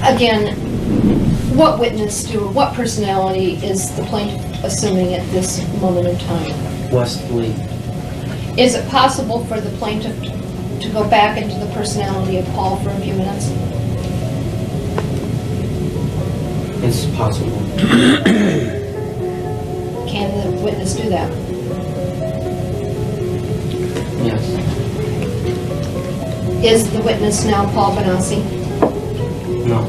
Again, what witness what personality is the plaintiff assuming at this moment in time? Wesley. Is it possible for the plaintiff to go back into the personality of Paul for a few minutes? It's possible. Can the witness do that? Yes. Is the witness now Paul Benassi? No.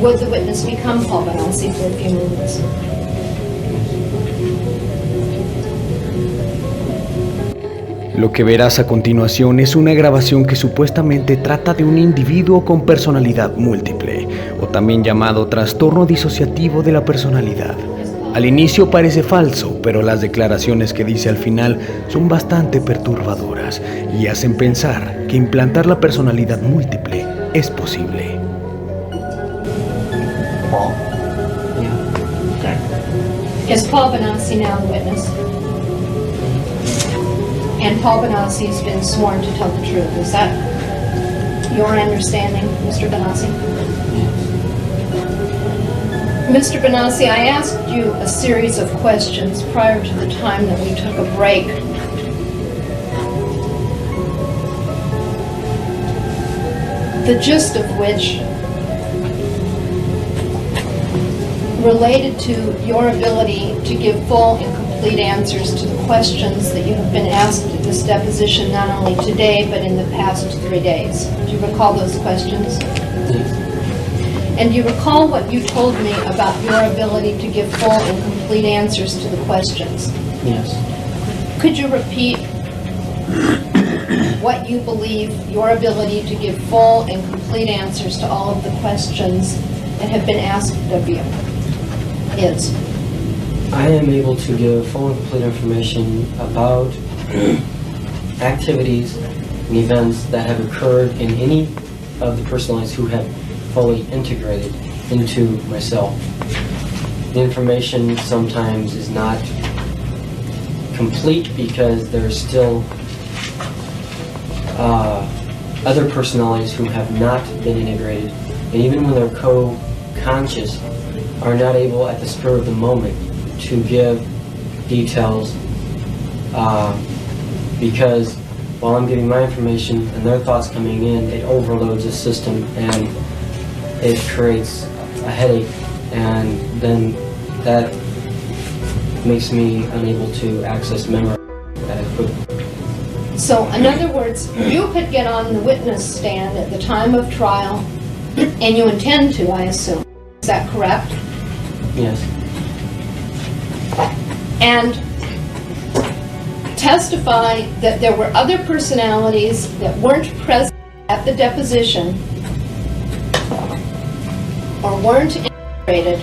Would the witness become Paul Benassi for a few minutes? Lo que verás a continuación es una grabación que supuestamente trata de un individuo con personalidad múltiple, o también llamado trastorno disociativo de la personalidad. Al inicio parece falso, pero las declaraciones que dice al final son bastante perturbadoras y hacen pensar que implantar la personalidad múltiple es posible. Paul? Yeah. Okay. Is Paul Benassi now the witness? And Paul Benassi has been sworn to tell the truth. Is that your understanding, Mr. Benassi? Mr. Benassi, I asked you a series of questions prior to the time that we took a break. The gist of which related to your ability to give full and complete answers to the questions that you have been asked at this deposition, not only today, but in the past 3 days. Do you recall those questions? Yes. And do you recall what you told me about your ability to give full and complete answers to the questions? Yes. Could you repeat what you believe your ability to give full and complete answers to all of the questions that have been asked of you is? I am able to give full and complete information about activities and events that have occurred in any of the personalities who have fully integrated into myself. The information sometimes is not complete because there's still other personalities who have not been integrated, and even when they're co-conscious, are not able at the spur of the moment to give details because while I'm giving my information and their thoughts coming in, it overloads the system and it creates a headache, and then that makes me unable to access memory adequately. So, in other words, you could get on the witness stand at the time of trial, and you intend to, I assume. Is that correct? Yes. And testify that there were other personalities that weren't present at the deposition or weren't integrated,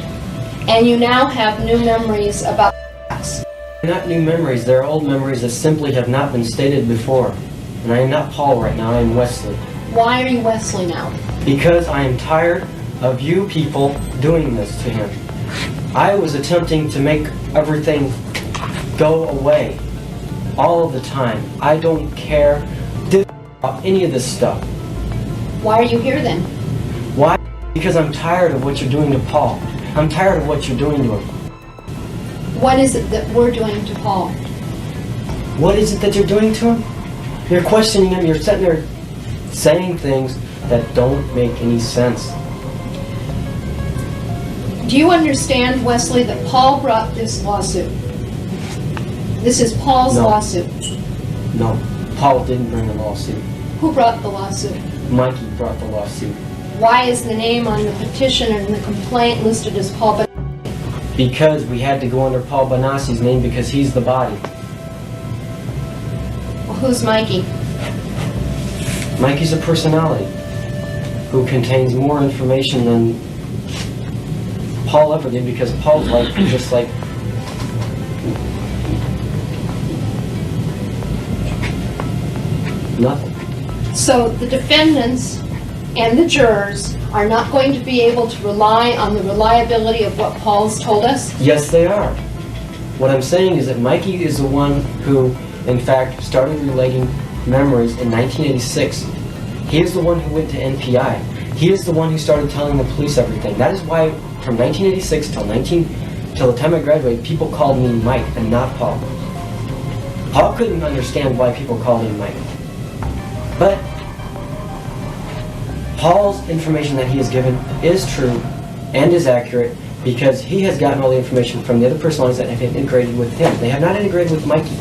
and you now have new memories about facts. Not new memories, they're old memories that simply have not been stated before. And I am not Paul right now, I am Wesley. Why are you Wesley now? Because I am tired of you people doing this to him. I was attempting to make everything go away all of the time. I don't care about any of this stuff. Why are you here then? Why? Because I'm tired of what you're doing to Paul. I'm tired of what you're doing to him. What is it that we're doing to Paul? What is it that you're doing to him? You're questioning him, you're sitting there saying things that don't make any sense. Do you understand, Wesley, that Paul brought this lawsuit? This is Paul's lawsuit. No, Paul didn't bring the lawsuit. Who brought the lawsuit? Mikey brought the lawsuit. Why is the name on the petition and the complaint listed as Paul Benassi? Because we had to go under Paul Benassi's name because he's the body. Well, who's Mikey? Mikey's a personality who contains more information than Paul ever did, because Paul's life was just like nothing. So the defendants and the jurors are not going to be able to rely on the reliability of what Paul's told us? Yes, they are. What I'm saying is that Mikey is the one who, in fact, started relating memories in 1986. He is the one who went to NPI. He is the one who started telling the police everything. That is why from 1986 till the time I graduated, people called me Mike and not Paul. Paul couldn't understand why people called him Mike. But Paul's information that he has given is true and is accurate because he has gotten all the information from the other personalities that have integrated with him. They have not integrated with Mikey,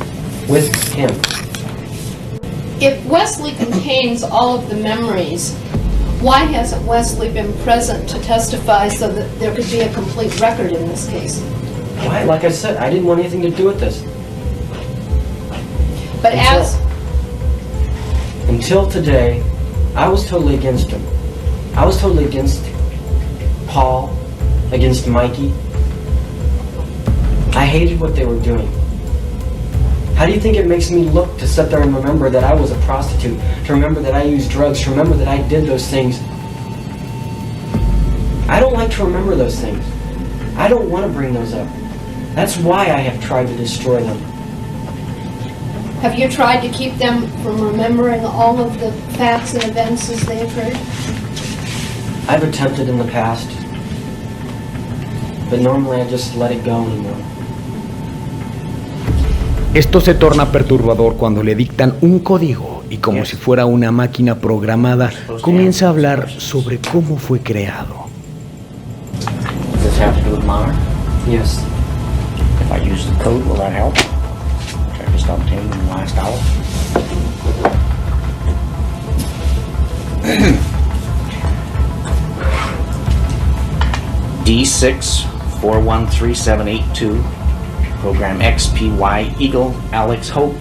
with him. If Wesley contains all of the memories, why hasn't Wesley been present to testify so that there could be a complete record in this case? Why? Like I said, I didn't want anything to do with this. But Until today, I was totally against him. I was totally against Paul, against Mikey. I hated what they were doing. How do you think it makes me look to sit there and remember that I was a prostitute, to remember that I used drugs, to remember that I did those things? I don't like to remember those things. I don't want to bring those up. That's why I have tried to destroy them. have you tried to keep them from remembering all of the facts and events as they occurred? I've attempted in the past, but normally I just let it go anymore. Esto se torna perturbador cuando le dictan un código y como si fuera una máquina programada, comienza a hablar sobre cómo fue creado. Does this have to do with Monarch? Yes. If I use the code, will that help? Check this out in the last hour. D6413782, program XPY Eagle Alex Hope.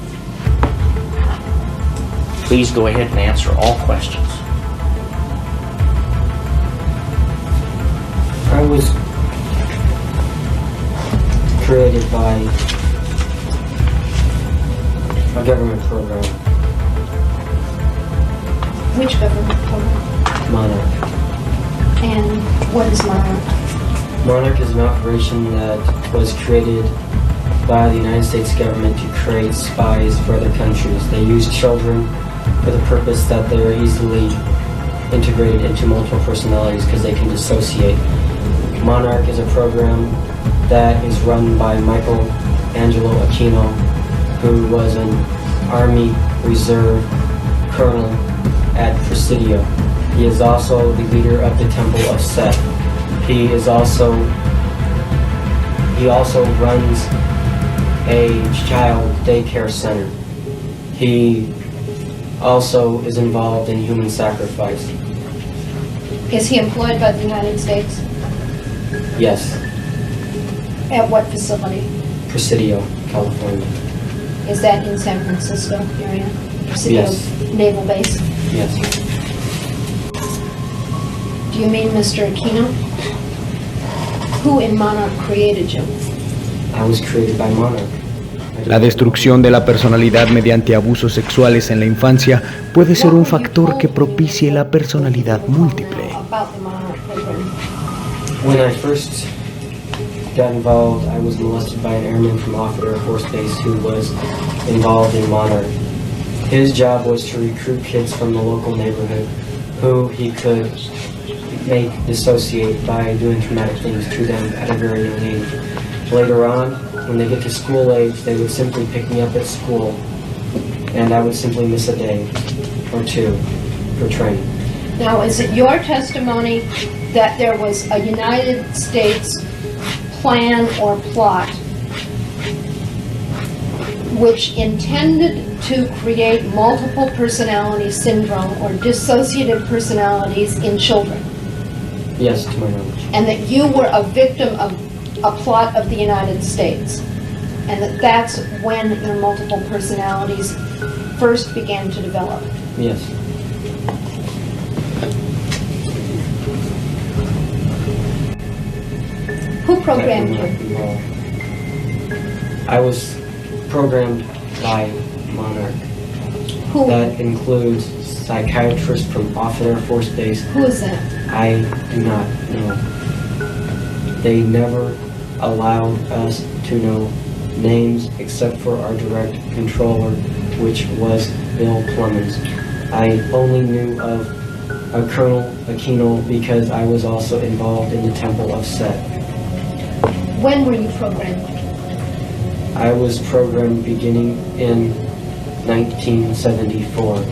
Please go ahead and answer all questions. I was created by a government program, Which government program? Monarch. And what is Monarch? Monarch is an operation that was created by the United States government to create spies for other countries. They use children for the purpose that they're easily integrated into multiple personalities because they can dissociate. Monarch is a program that is run by Michael Angelo Aquino, who was an Army Reserve Colonel at Presidio. He is also the leader of the Temple of Set. He also runs a child daycare center. He also is involved in human sacrifice. Is he employed by the United States? Yes, At what facility? Presidio, California. Is that in San Francisco area? Presidio Yes. Naval Base? Yes. Do you mean Mr. Aquino? Who in Monarch created you? I was created by Monarch. La destrucción de la personalidad mediante abusos sexuales en la infancia puede ser un factor que propicie la personalidad múltiple. About the Monarch program. When I first got involved, I was molested by an airman from Offutt Air Force Base who was involved in Monarch. His job was to recruit kids from the local neighborhood who he could make dissociate by doing traumatic things to them at a very young age. Later on, when they get to school age, they would simply pick me up at school and I would simply miss a day or two for training. Now, is it your testimony that there was a United States plan or plot which intended to create multiple personality syndrome or dissociative personalities in children? Yes, to my knowledge. And that you were a victim of a plot of the United States? And that that's when your multiple personalities first began to develop? Yes. Who programmed you? I was programmed by Monarch. Who? That includes psychiatrists from Offutt Air Force Base. Who is that? I do not know. They never allowed us to know names except for our direct controller, which was Bill Clemens. I only knew of a colonel, a keenel, because I was also involved in the Temple of Set. When were you programmed? I was programmed beginning in 1974.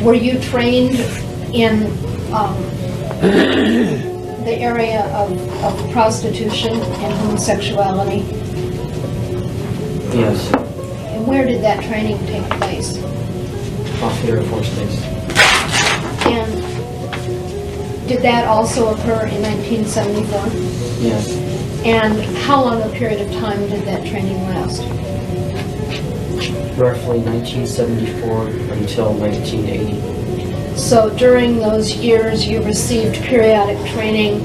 Were you trained in the area of prostitution and homosexuality? Yes, And where did that training take place? off the Air Force Base. And did that also occur in 1974? Yes, And how long a period of time did that training last? roughly 1974 until 1980. So during those years, you received periodic training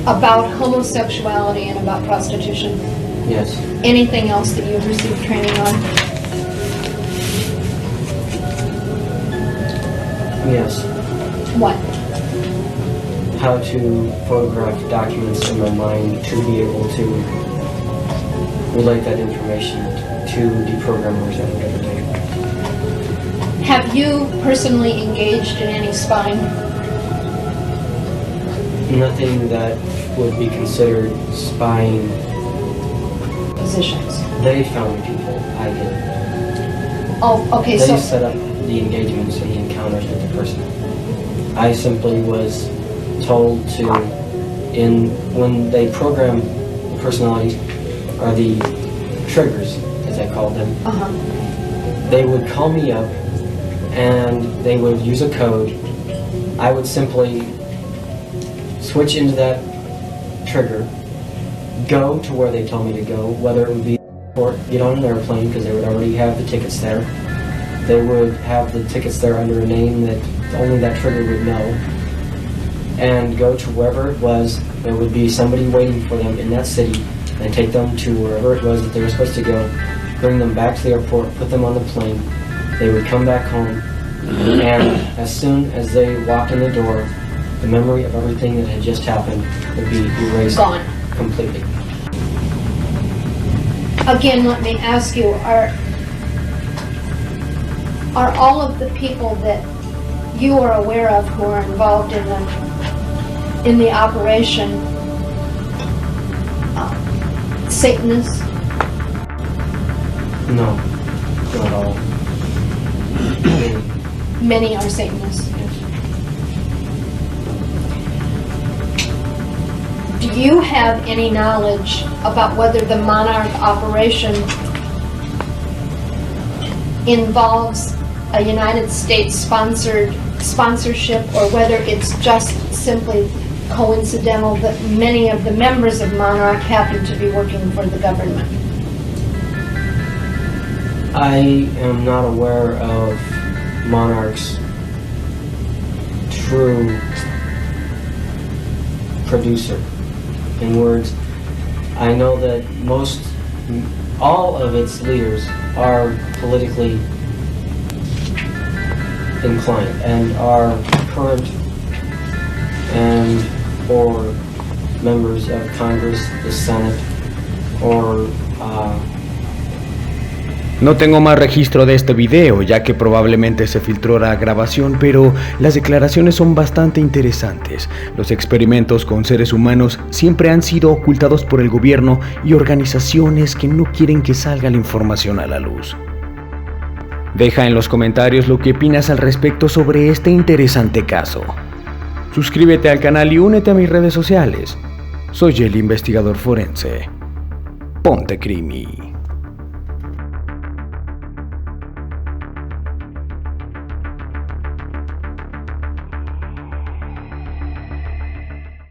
about homosexuality and about prostitution. Yes, Anything else that you've received training on? yes. What? How to photograph documents in my mind to be able to relate that information to the programmers at the other day. Have you personally engaged in any spying? Nothing that would be considered spying. Positions. They found people, I did. Oh, okay, They so, set up the engagements and the encounters with the person. I simply was told to, when they program the personality, or the triggers, as I called them, they would call me up and they would use a code. I would simply switch into that trigger, go to where they told me to go, whether it would be or get on an airplane because they would already have the tickets there. They would have the tickets there under a name that only that trigger would know, and go to wherever it was. There would be somebody waiting for them in that city and take them to wherever it was that they were supposed to go, bring them back to the airport, put them on the plane. They would come back home, and as soon as they walked in the door, the memory of everything that had just happened would be erased gone. completely. Again, let me ask you, are all of the people that you are aware of who are involved in the operation Satanists? No, not all. Many are Satanists. Yes. Do you have any knowledge about whether the Monarch operation involves a United States sponsorship, or whether it's just simply coincidental that many of the members of Monarch happen to be working for the government? I am not aware of Monarch's true producer. In words, I know that all of its leaders are politically inclined and are current and or members of Congress, the Senate, or No tengo más registro de este video, ya que probablemente se filtró la grabación, pero las declaraciones son bastante interesantes. Los experimentos con seres humanos siempre han sido ocultados por el gobierno y organizaciones que no quieren que salga la información a la luz. Deja en los comentarios lo que opinas al respecto sobre este interesante caso. Suscríbete al canal y únete a mis redes sociales. Soy el investigador forense. Ponte Crimi.